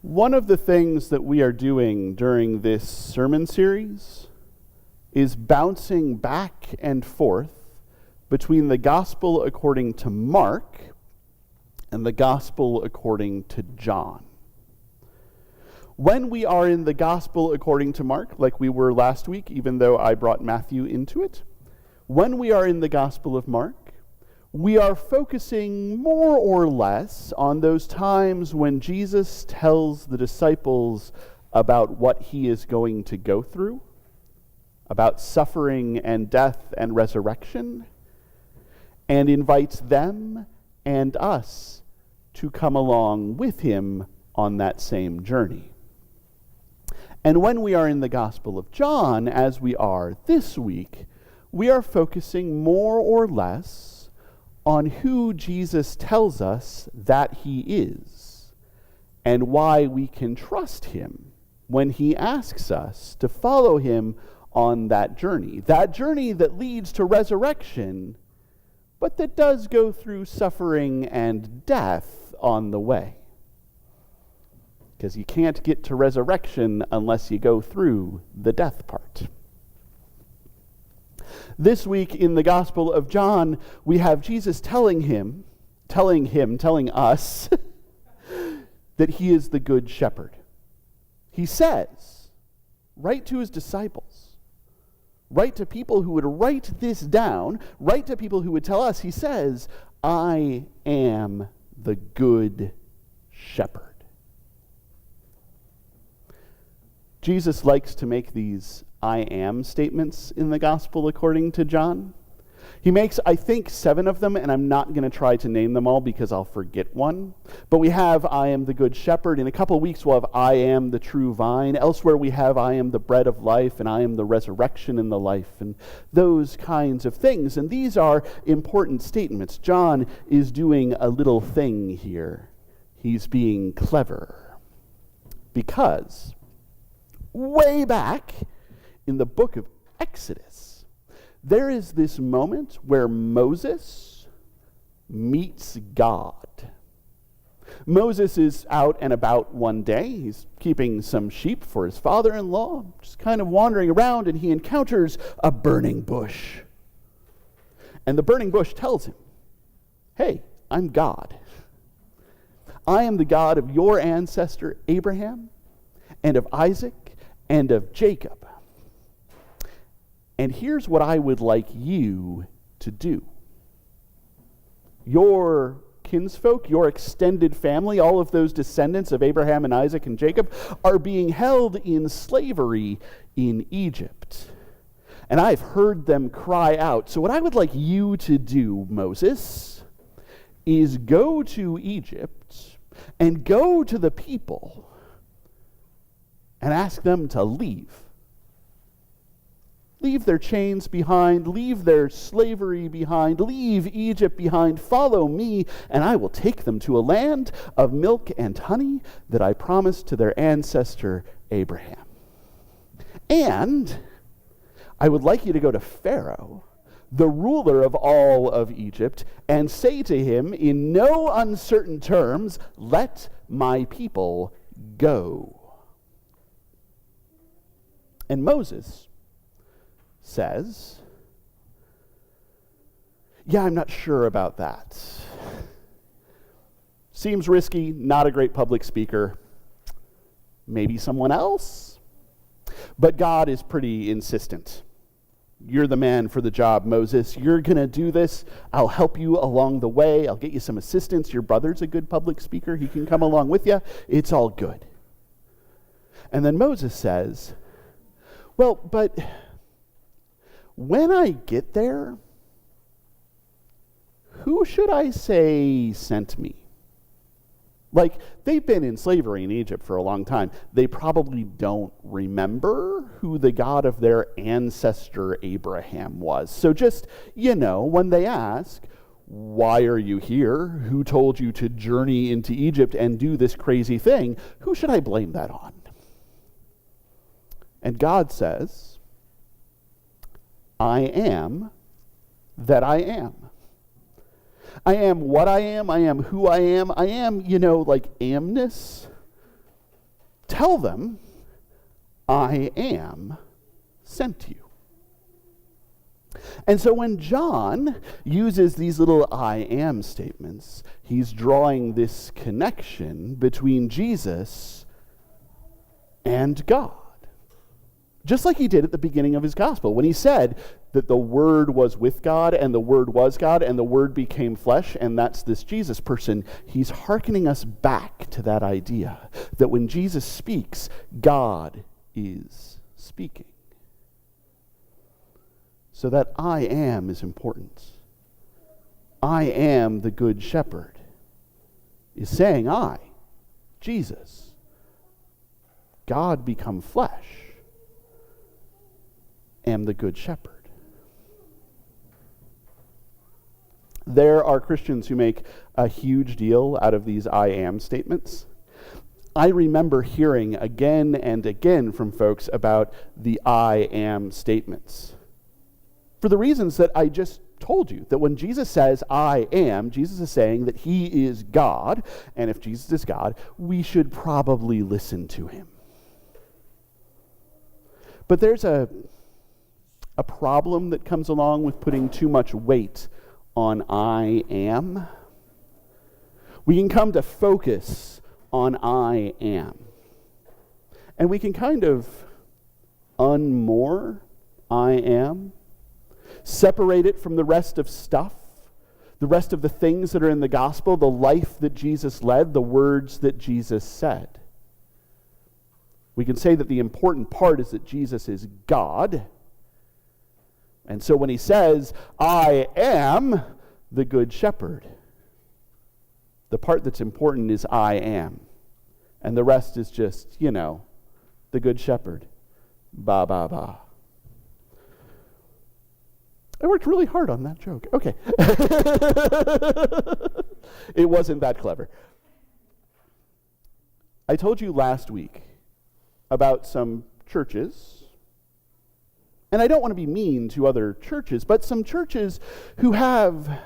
One of the things that we are doing during this sermon series is bouncing back and forth between the gospel according to Mark and the gospel according to John. When we are in the gospel according to Mark, like we were last week, even though I brought Matthew into it, when we are in the gospel of Mark, we are focusing more or less on those times when Jesus tells the disciples about what he is going to go through, about suffering and death and resurrection, and invites them and us to come along with him on that same journey. And when we are in the Gospel of John, as we are this week, we are focusing more or less on who Jesus tells us that he is, and why we can trust him when he asks us to follow him on that journey that leads to resurrection, but that does go through suffering and death on the way. Because you can't get to resurrection unless you go through the death part. This week in the Gospel of John, we have Jesus telling us that he is the good shepherd. He says, right to his disciples, right to people who would write this down, right to people who would tell us, he says, I am the good shepherd. Jesus likes to make these I am statements in the gospel according to John. He makes, I think, 7 of them, and I'm not going to try to name them all because I'll forget one. But we have I am the good shepherd. In a couple of weeks, we'll have I am the true vine. Elsewhere, we have I am the bread of life, and I am the resurrection and the life, and those kinds of things. And these are important statements. John is doing a little thing here. He's being clever. Because way back in the book of Exodus, there is this moment where Moses meets God. Moses is out and about one day. He's keeping some sheep for his father-in-law, just kind of wandering around, and he encounters a burning bush. And the burning bush tells him, hey, I'm God. I am the God of your ancestor Abraham, and of Isaac, and of Jacob. And here's what I would like you to do. Your kinsfolk, your extended family, all of those descendants of Abraham and Isaac and Jacob are being held in slavery in Egypt. And I've heard them cry out. So what I would like you to do, Moses, is go to Egypt and go to the people and ask them to leave. Leave their chains behind, leave their slavery behind, leave Egypt behind, follow me, and I will take them to a land of milk and honey that I promised to their ancestor Abraham. And I would like you to go to Pharaoh, the ruler of all of Egypt, and say to him in no uncertain terms, let my people go. And Moses says, yeah, I'm not sure about that. Seems risky, not a great public speaker. Maybe someone else? But God is pretty insistent. You're the man for the job, Moses. You're going to do this. I'll help you along the way. I'll get you some assistance. Your brother's a good public speaker. He can come along with you. It's all good. And then Moses says, well, but when I get there, who should I say sent me? Like, they've been in slavery in Egypt for a long time. They probably don't remember who the God of their ancestor Abraham was. So just, when they ask, why are you here? Who told you to journey into Egypt and do this crazy thing? Who should I blame that on? And God says, I am that I am. I am what I am. I am who I am. I am, like amness. tell them, I am sent you. And so when John uses these little I am statements, he's drawing this connection between Jesus and God. Just like he did at the beginning of his gospel, when he said that the Word was with God, and the Word was God, and the Word became flesh, and that's this Jesus person. He's hearkening us back to that idea that when Jesus speaks, God is speaking. So that I am is important. I am the Good Shepherd is saying I, Jesus, God become flesh, am the Good Shepherd. There are Christians who make a huge deal out of these I am statements. I remember hearing again and again from folks about the I am statements. For the reasons that I just told you, that when Jesus says, I am, Jesus is saying that he is God, and if Jesus is God, we should probably listen to him. But there's a problem that comes along with putting too much weight on I am. We can come to focus on I am. And we can kind of unmoor I am, separate it from the rest of stuff, the rest of the things that are in the gospel, the life that Jesus led, the words that Jesus said. We can say that the important part is that Jesus is God. And so when he says, I am the Good Shepherd, the part that's important is I am. And the rest is just, the Good Shepherd. Ba, ba, ba. I worked really hard on that joke. Okay. It wasn't that clever. I told you last week about some churches, and I don't want to be mean to other churches, but some churches who have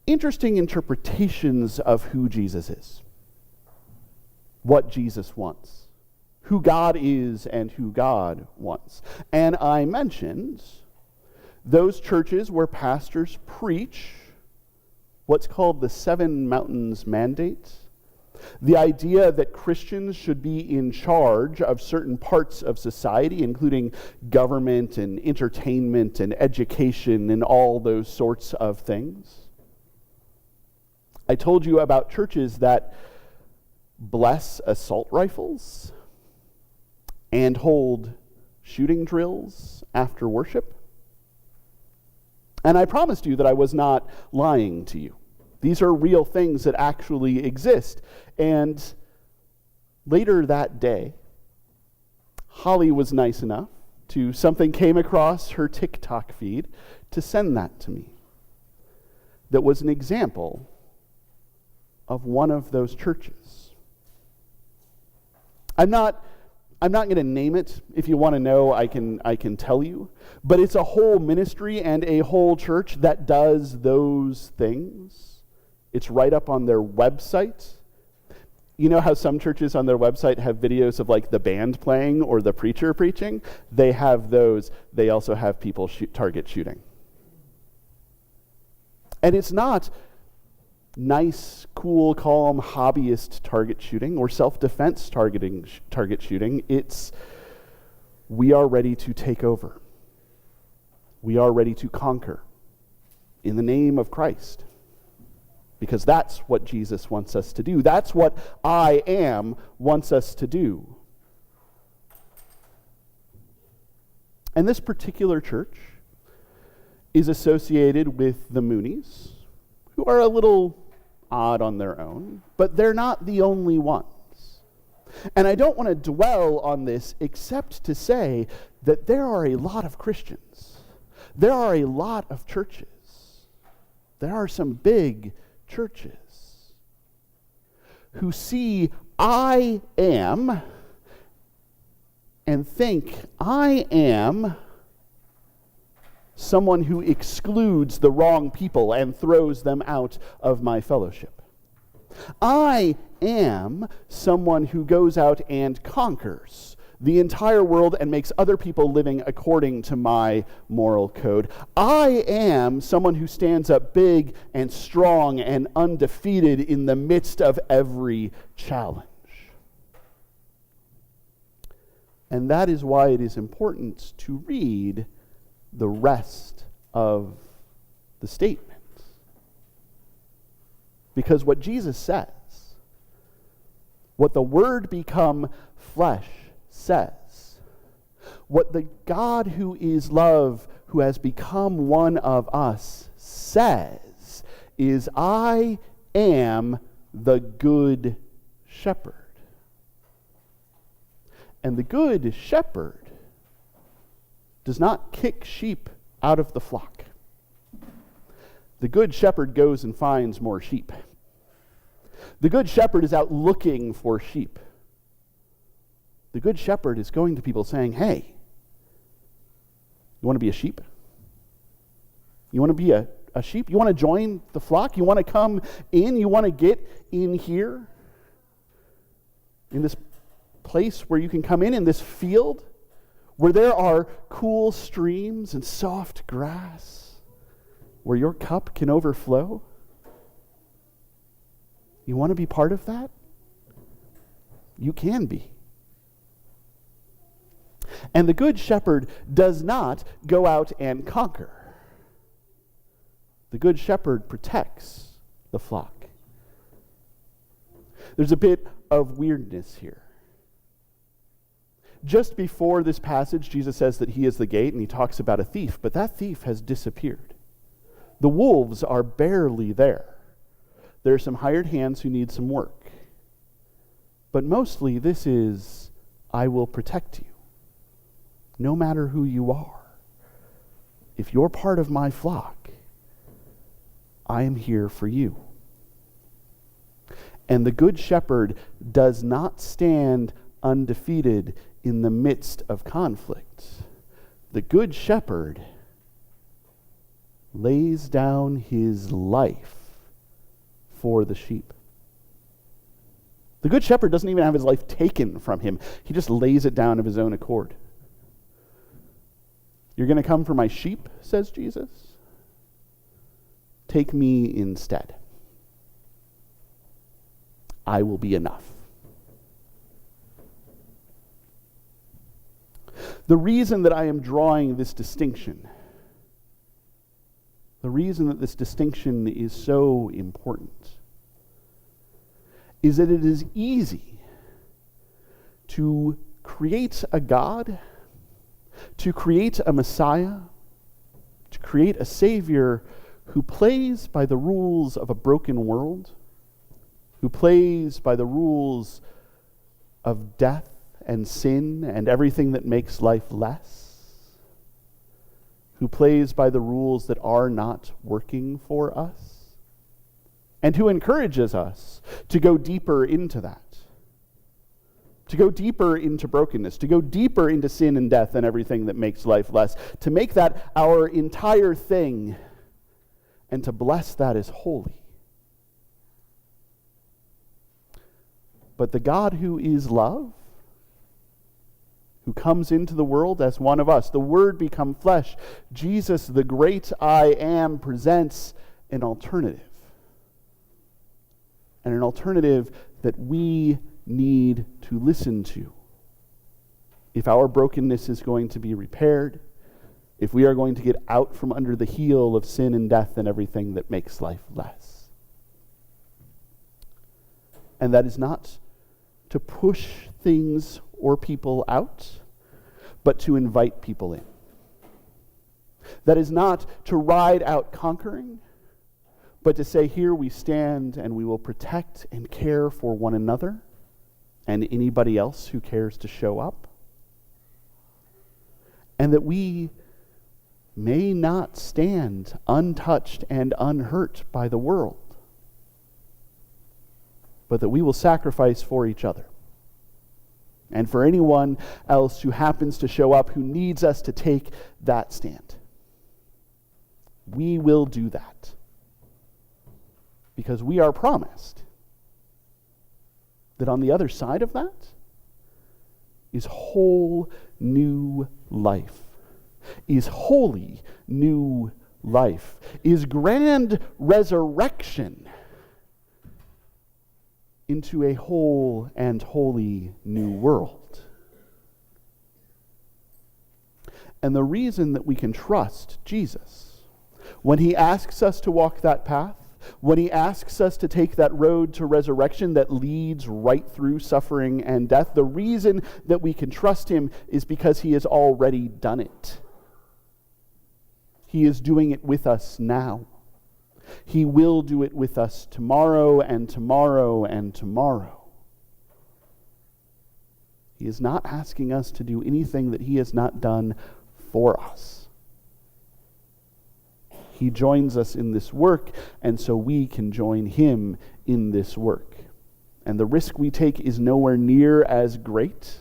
interesting interpretations of who Jesus is, what Jesus wants, who God is and who God wants. And I mentioned those churches where pastors preach what's called the Seven Mountains Mandate, the idea that Christians should be in charge of certain parts of society, including government and entertainment and education and all those sorts of things. I told you about churches that bless assault rifles and hold shooting drills after worship. And I promised you that I was not lying to you. These are real things that actually exist. And later that day, Holly was nice enough to, something came across her TikTok feed to send that to me. That was an example of one of those churches. I'm not going to name it. If you want to know, I can tell you. But it's a whole ministry and a whole church that does those things. It's right up on their website. You know how some churches on their website have videos of like the band playing or the preacher preaching? They have those. They also have people target shooting. And it's not nice, cool, calm, hobbyist target shooting or self-defense target shooting. It's, we are ready to take over. We are ready to conquer in the name of Christ. Because that's what Jesus wants us to do. That's what I am wants us to do. And this particular church is associated with the Moonies, who are a little odd on their own, but they're not the only ones. And I don't want to dwell on this except to say that there are a lot of Christians. There are a lot of churches. There are some big churches who see I am and think I am someone who excludes the wrong people and throws them out of my fellowship. I am someone who goes out and conquers the entire world and makes other people living according to my moral code. I am someone who stands up big and strong and undefeated in the midst of every challenge. And that is why it is important to read the rest of the statement. Because what Jesus says, what the Word become flesh says, what the God who is love, who has become one of us, says, is I am the good shepherd. And the good shepherd does not kick sheep out of the flock. The good shepherd goes and finds more sheep. The good shepherd is out looking for sheep. The good shepherd is going to people saying, hey, you want to be a sheep? You want to be a sheep? You want to join the flock? You want to come in? You want to get in here? In this place where you can come in this field, where there are cool streams and soft grass, where your cup can overflow? You want to be part of that? You can be. And the good shepherd does not go out and conquer. The good shepherd protects the flock. There's a bit of weirdness here. Just before this passage, Jesus says that he is the gate, and he talks about a thief, but that thief has disappeared. The wolves are barely there. There are some hired hands who need some work. But mostly this is, I will protect you, no matter who you are. If you're part of my flock, I am here for you. And the good shepherd does not stand undefeated in the midst of conflict. The good shepherd lays down his life for the sheep. The good shepherd doesn't even have his life taken from him. He just lays it down of his own accord. You're going to come for my sheep, says Jesus. Take me instead. I will be enough. The reason that I am drawing this distinction, the reason that this distinction is so important, is that it is easy to create a God, to create a Messiah, to create a Savior who plays by the rules of a broken world, who plays by the rules of death and sin and everything that makes life less, who plays by the rules that are not working for us, and who encourages us to go deeper into that, to go deeper into brokenness, to go deeper into sin and death and everything that makes life less, to make that our entire thing, and to bless that as holy. But the God who is love, who comes into the world as one of us, the Word become flesh, Jesus, the great I am, presents an alternative. And an alternative that we need to listen to. If our brokenness is going to be repaired, if we are going to get out from under the heel of sin and death and everything that makes life less. And that is not to push things or people out, but to invite people in. That is not to ride out conquering, but to say, here we stand and we will protect and care for one another and anybody else who cares to show up. And that we may not stand untouched and unhurt by the world, but that we will sacrifice for each other. And for anyone else who happens to show up who needs us to take that stand. We will do that. Because we are promised that on the other side of that is whole new life, is holy new life, is grand resurrection into a whole and holy new world. And the reason that we can trust Jesus when he asks us to walk that path, when he asks us to take that road to resurrection that leads right through suffering and death, the reason that we can trust him is because he has already done it. He is doing it with us now. He will do it with us tomorrow and tomorrow and tomorrow. He is not asking us to do anything that he has not done for us. He joins us in this work, and so we can join him in this work. And the risk we take is nowhere near as great.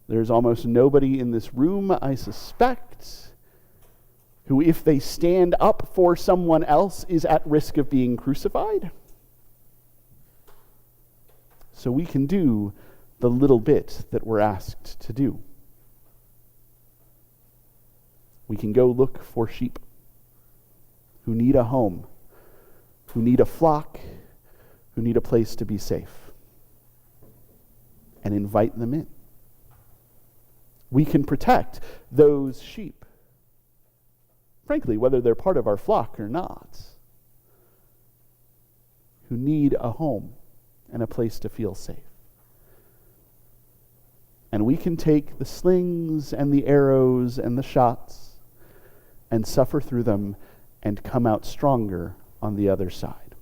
There's almost nobody in this room, I suspect, who, if they stand up for someone else, is at risk of being crucified. So we can do the little bit that we're asked to do. We can go look for sheep who need a home, who need a flock, who need a place to be safe, and invite them in. We can protect those sheep, frankly, whether they're part of our flock or not, who need a home and a place to feel safe. And we can take the slings and the arrows and the shots and suffer through them and come out stronger on the other side.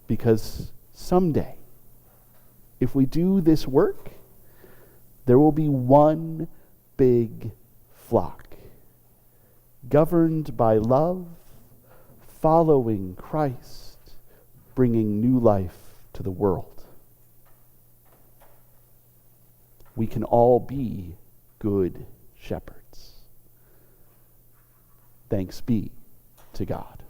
Because someday, if we do this work, there will be one big flock, governed by love, following Christ, bringing new life to the world. We can all be good shepherds. Thanks be to God.